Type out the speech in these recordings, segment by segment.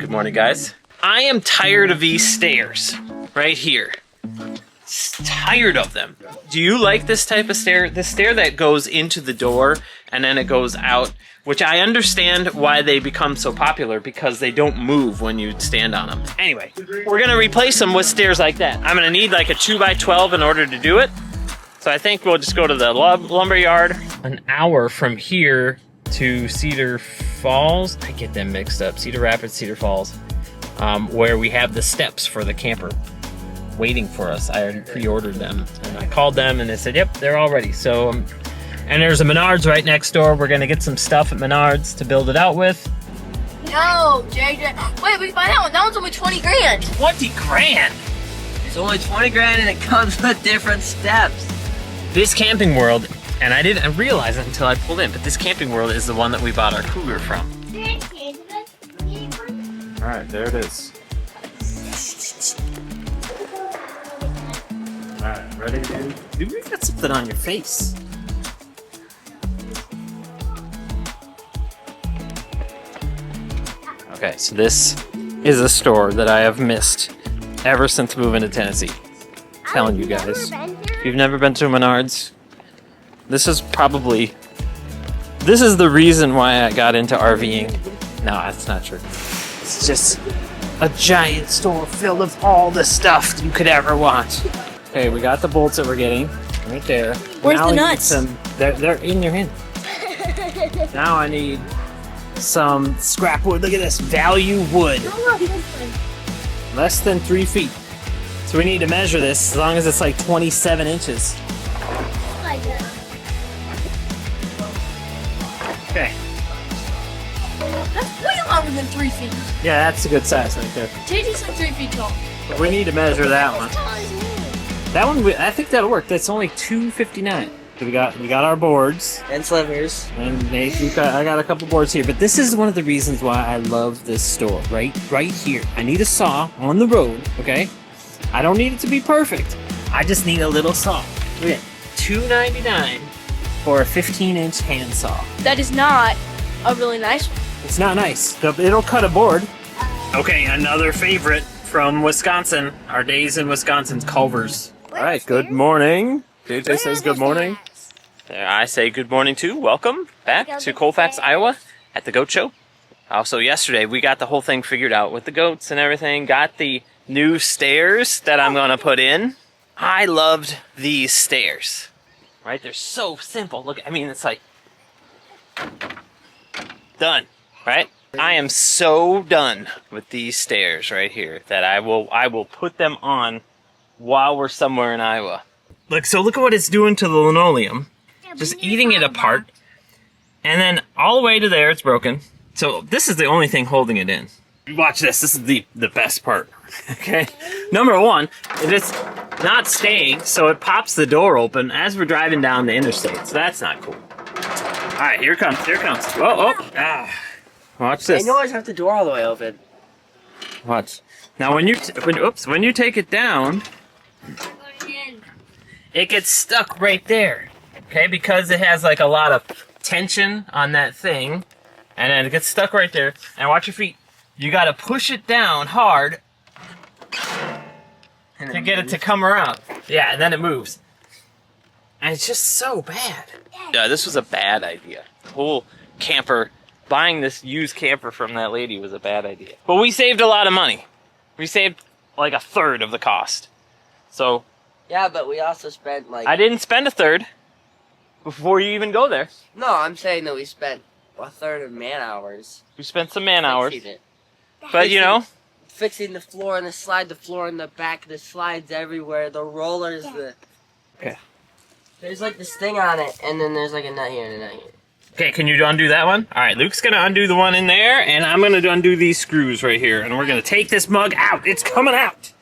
Good morning, guys. I am tired of these stairs right here. Tired of them. Do you like this type of stair? The stair that goes into the door and then it goes out, which I understand why they become so popular because they don't move when you stand on them. Anyway, we're gonna replace them with stairs like that. I'm gonna need like a 2x12 in order to do it. So I think we'll just go to the lumber yard. An hour from here to Cedar Falls. I get them mixed up. Cedar Rapids, Cedar Falls, where we have the steps for the camper waiting for us. I already pre-ordered them and I called them and they said, yep, they're all ready. So, and there's a Menards right next door. We're gonna get some stuff at Menards to build it out with. No, JJ. Wait, we find out that one's only 20 grand. 20 grand? It's only 20 grand and it comes with different steps. This Camping World, and I didn't realize it until I pulled in, but this Camping World is the one that we bought our Cougar from. All right, there it is. All right, ready, dude? Dude, you got something on your face. Okay, so this is a store that I have missed ever since moving to Tennessee. I'm telling you guys. If you've never been to Menards, this is the reason why I got into RVing. No, that's not true. It's just a giant store filled with all the stuff you could ever want. Okay, we got the bolts that we're getting right there. Where's now the nuts? They're in your hand. Now I need some scrap wood. Look at this, value wood. Less than 3 feet. So we need to measure this as long as it's like 27 inches. Okay. That's way longer than 3 feet. Yeah, that's a good size right there. JJ's like 3 feet tall. But we need to measure that one. As tall as me. That one, I think that'll work. That's only $2.59. So we got our boards. And slivers. And Nate, I got a couple boards here. But this is one of the reasons why I love this store. Right here. I need a saw on the road, okay? I don't need it to be perfect. I just need a little saw. Look at $2.99 for a 15-inch handsaw. That is not a really nice one. It's not nice. It'll cut a board. Okay, another favorite from Wisconsin. Our days in Wisconsin's Culver's. All right, good morning. JJ says good morning. I say good morning too. Welcome back to Colfax, Iowa at the Goat Show. Also, yesterday we got the whole thing figured out with the goats and everything. Got the new stairs that I'm gonna put in. I loved these stairs. Right? They're so simple. Look, I mean, it's like done. Right? I am so done with these stairs right here that I will put them on while we're somewhere in Iowa. Look at what it's doing to the linoleum. Just eating it apart. And then all the way to there, it's broken. So this is the only thing holding it in. Watch this. This is the best part. Okay? Number one, it's not staying, so it pops the door open as we're driving down the interstate. So that's not cool. All right, here it comes. Here it comes. Oh. Watch this. I know I have the door all the way open. Watch. Now when you take it down, it gets stuck right there. Okay, because it has like a lot of tension on that thing, and then it gets stuck right there. And watch your feet. You gotta push it down hard to get it to come around. Yeah, and then it moves. And it's just so bad. Yeah, this was a bad idea. The whole camper, buying this used camper from that lady was a bad idea. But we saved a lot of money. We saved like a third of the cost. So. Yeah, but we also spent like... I didn't spend a third before you even go there. No, I'm saying that we spent a third of man hours. We spent some man hours. It. But you know. Fixing the floor and the floor in the back, the slides everywhere, the rollers, Okay. There's like this thing on it, and then there's like a nut here and a nut here. Okay, can you undo that one? All right, Luke's gonna undo the one in there, and I'm gonna undo these screws right here, and we're gonna take this mug out. It's coming out.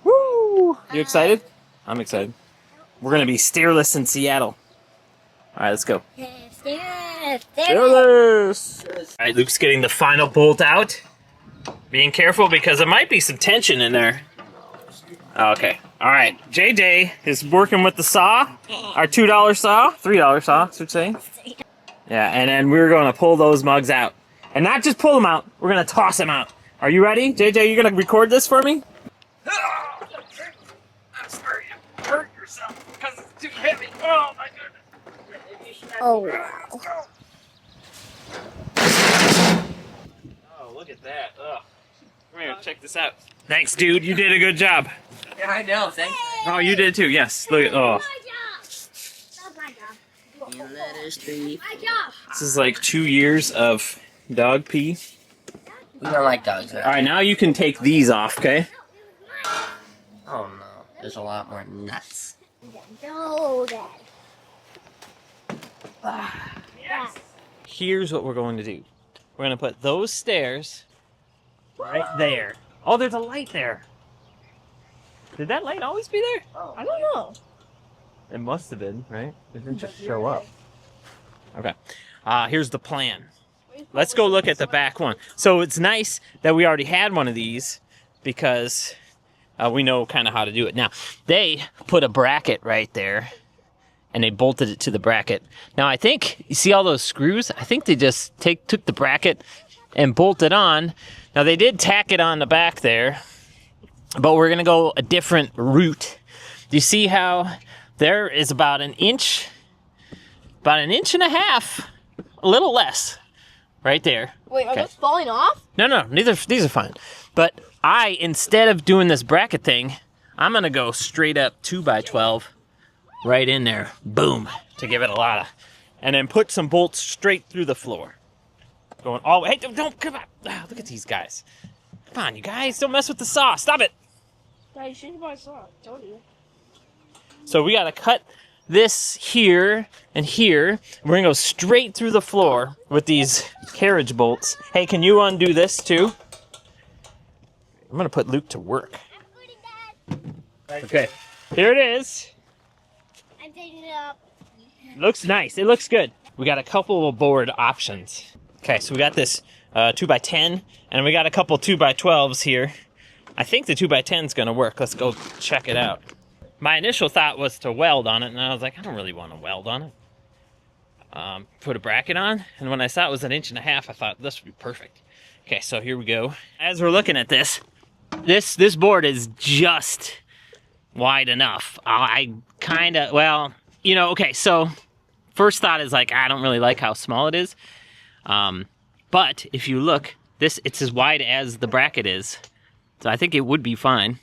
Woo! You excited? I'm excited. We're gonna be stairless in Seattle. All right, let's go. Stairless. All right, Luke's getting the final bolt out. Being careful because there might be some tension in there. Okay. All right. JJ is working with the saw. Our $2 saw. $3 saw, I should say. Yeah, and then we're going to pull those mugs out. And not just pull them out. We're going to toss them out. Are you ready? JJ, you gonna record this for me? I'm sorry, you hurt yourself because it's too heavy. Oh my goodness. Oh, wow. Oh, look at that. Ugh. Come here, check this out. Thanks, dude. You did a good job. Yeah, I know. Thanks. Oh, you did too. Yes. Look at. Oh. This is like 2 years of dog pee. We don't like dogs. All right, now you can take these off, okay? Oh no, there's a lot more nuts. No, Dad. Yes. Here's what we're going to do. We're going to put those stairs right there. Oh, there's a light there. Did that light always be there? Oh. I don't know. It must have been, right? It didn't just show up. Okay. Here's the plan. Let's go look at the back one. So it's nice that we already had one of these because we know kind of how to do it. Now, they put a bracket right there and they bolted it to the bracket. Now, I think, you see all those screws? I think they just took the bracket and bolted on. Now, they did tack it on the back there, but we're going to go a different route. Do you see how there is about an inch and a half, a little less, right there. Wait, are those falling off? No, these are fine. But instead of doing this bracket thing, I'm going to go straight up 2x12 right in there. Boom, to give it a lot of, and then put some bolts straight through the floor. Going all, hey, don't, come on. Ah, look at these guys. Come on, you guys, don't mess with the saw. Stop it. Dad, you shouldn't buy a saw. I told you. So we got to cut this here and here. We're going to go straight through the floor with these carriage bolts. Hey, can you undo this too? I'm going to put Luke to work. Okay, here it is. I'm taking it up. Looks nice. It looks good. We got a couple of board options. Okay, so we got this 2x10, and we got a couple 2x12s here. I think the 2x10 is going to work. Let's go check it out. My initial thought was to weld on it, and I was like, I don't really want to weld on it. Put a bracket on, and when I saw it was 1.5 inches, I thought this would be perfect. Okay, so here we go. As we're looking at this board is just wide enough. I kind of, well, you know, okay, so first thought is like, I don't really like how small it is. But if you look, it's as wide as the bracket is. So I think it would be fine.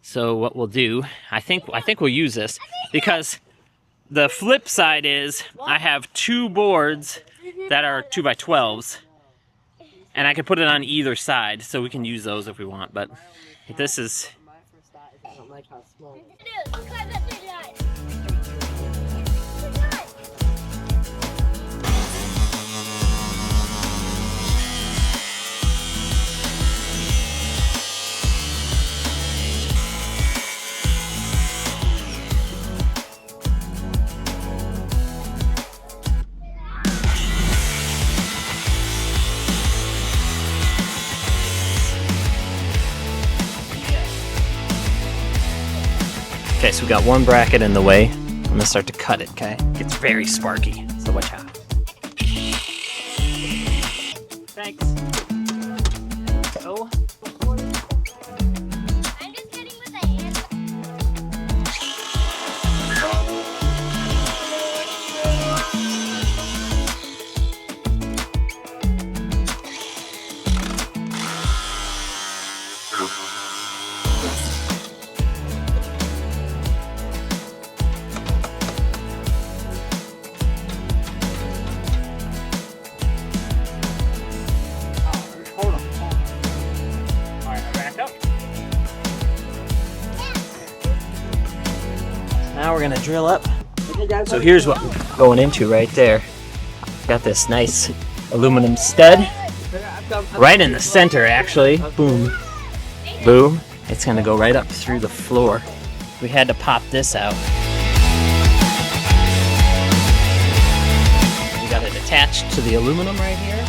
So what we'll do, I think we'll use this because the flip side is I have 2 boards that are 2x12s, and I can put it on either side, so we can use those if we want. But this is. My first thought is I don't like how small it is. Okay, so we got one bracket in the way. I'm gonna start to cut it, okay? It's very sparky, so watch out. Thanks. Oh. I'm just getting with the hand. Now we're gonna drill up. So here's what we're going into right there. Got this nice aluminum stud right in the center, actually. Boom, boom. It's gonna go right up through the floor. We had to pop this out. We got it attached to the aluminum right here.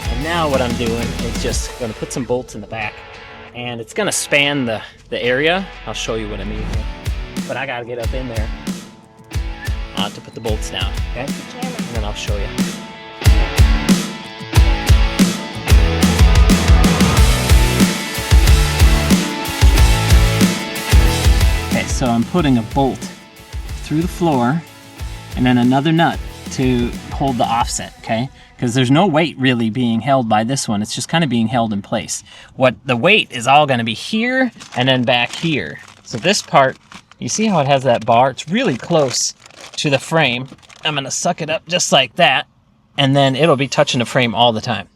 And now what I'm doing is just gonna put some bolts in the back, and it's gonna span the area. I'll show you what I mean here. But I gotta get up in there to put the bolts down, okay? And then I'll show you. So I'm putting a bolt through the floor and then another nut to hold the offset, okay? Because there's no weight really being held by this one. It's just kind of being held in place. What the weight is all going to be here and then back here. So this part, you see how it has that bar? It's really close to the frame. I'm going to suck it up just like that, and then it'll be touching the frame all the time.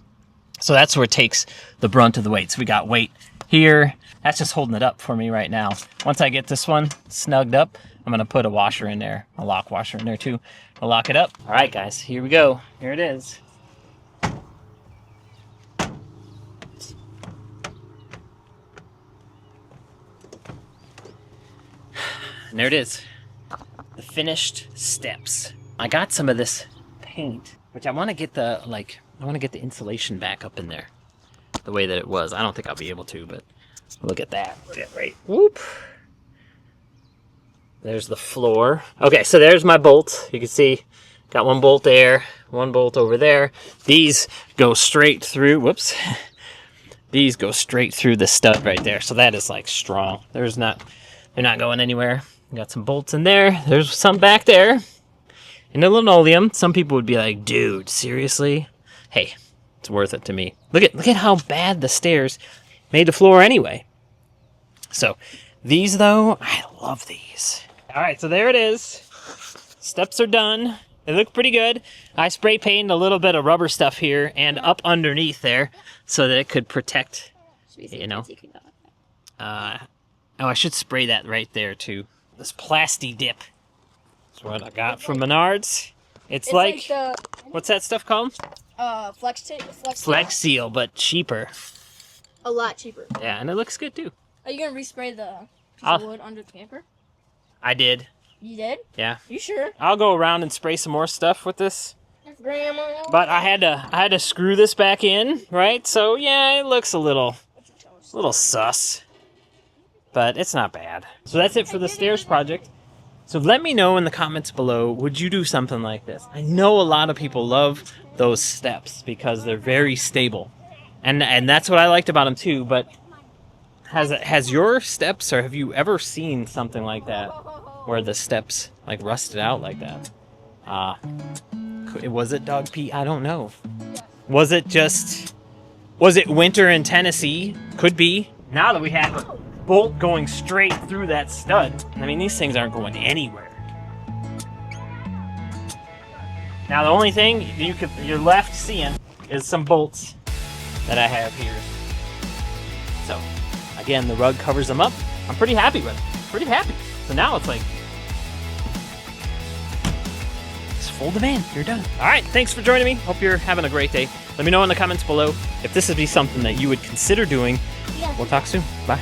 So that's where it takes the brunt of the weight. So we got weight here. That's just holding it up for me right now. Once I get this one snugged up, I'm going to put a washer in there, a lock washer in there too. I'll lock it up. All right, guys, here we go. Here it is. And there it is. The finished steps. I got some of this paint, which I want to get the, I want to get the insulation back up in there the way that it was. I don't think I'll be able to, but look at that. Look at right. Whoop. There's the floor. Okay, so there's my bolt. You can see, got one bolt there, one bolt over there. These go straight through. Whoops. These go straight through the stud right there. So that is like strong. They're not going anywhere. Got some bolts in there. There's some back there. And the linoleum. Some people would be like, dude, seriously? Hey, it's worth it to me. Look at how bad the stairs made the floor anyway. So these though, I love these. All right, so there it is. Steps are done. They look pretty good. I spray painted a little bit of rubber stuff here and up underneath there so that it could protect, you know. Oh, I should spray that right there too. This Plasti Dip is what I got from Menards. It's like what's that stuff called? Flex Seal, but cheaper. A lot cheaper. Yeah, and it looks good too. Are you gonna respray the piece of wood under the camper? I did. You did? Yeah. You sure? I'll go around and spray some more stuff with this. Grandma. But I had to screw this back in, right? So yeah, it looks a little sus. But it's not bad. So that's it for the stairs project. So let me know in the comments below, would you do something like this? I know a lot of people love those steps because they're very stable. And that's what I liked about them too, but has your steps, or have you ever seen something like that where the steps like rusted out like that? Was it dog pee? I don't know. Was it winter in Tennessee? Could be. Now that we have a bolt going straight through that stud, I mean, these things aren't going anywhere. Now the only thing you're left seeing is some bolts that I have here. So again, the rug covers them up. I'm pretty happy with it. Pretty happy. So now it's like, just fold them in. You're done. All right. Thanks for joining me. Hope you're having a great day. Let me know in the comments below if this would be something that you would consider doing. We'll talk soon. Bye.